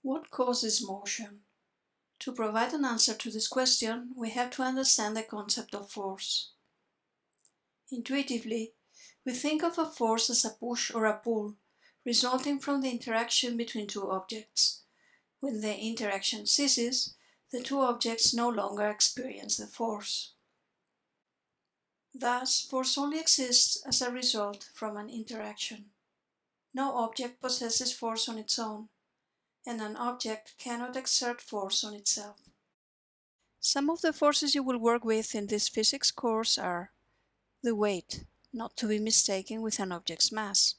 What causes motion? To provide an answer to this question, we have to understand the concept of force. Intuitively, we think of a force as a push or a pull, resulting from the interaction between two objects. When the interaction ceases, the two objects no longer experience the force. Thus, force only exists as a result from an interaction. No object possesses force on its own, and an object cannot exert force on itself. Some of the forces you will work with in this physics course are the weight, not to be mistaken with an object's mass.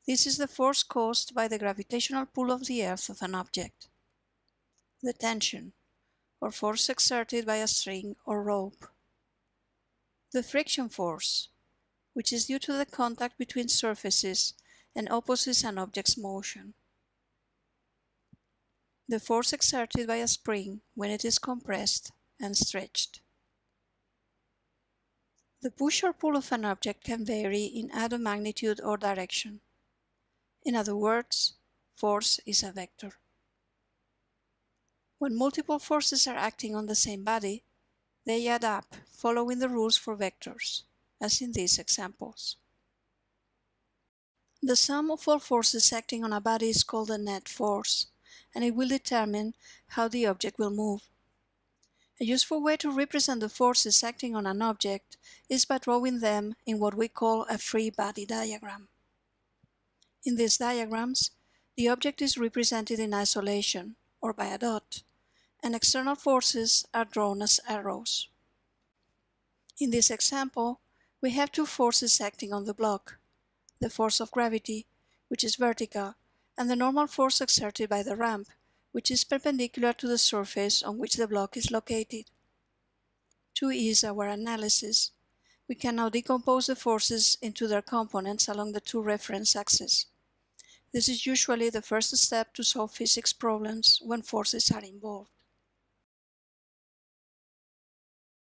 This is the force caused by the gravitational pull of the earth of an object. The tension, or force exerted by a string or rope. The friction force, which is due to the contact between surfaces and opposes an object's motion. The force exerted by a spring when it is compressed and stretched. The push or pull of an object can vary in either magnitude or direction. In other words, force is a vector. When multiple forces are acting on the same body, they add up following the rules for vectors, as in these examples. The sum of all forces acting on a body is called the net force, and it will determine how the object will move. A useful way to represent the forces acting on an object is by drawing them in what we call a free body diagram. In these diagrams, the object is represented in isolation, or by a dot, and external forces are drawn as arrows. In this example, we have two forces acting on the block: the force of gravity, which is vertical, and the normal force exerted by the ramp, which is perpendicular to the surface on which the block is located. To ease our analysis, we can now decompose the forces into their components along the two reference axes. This is usually the first step to solve physics problems when forces are involved.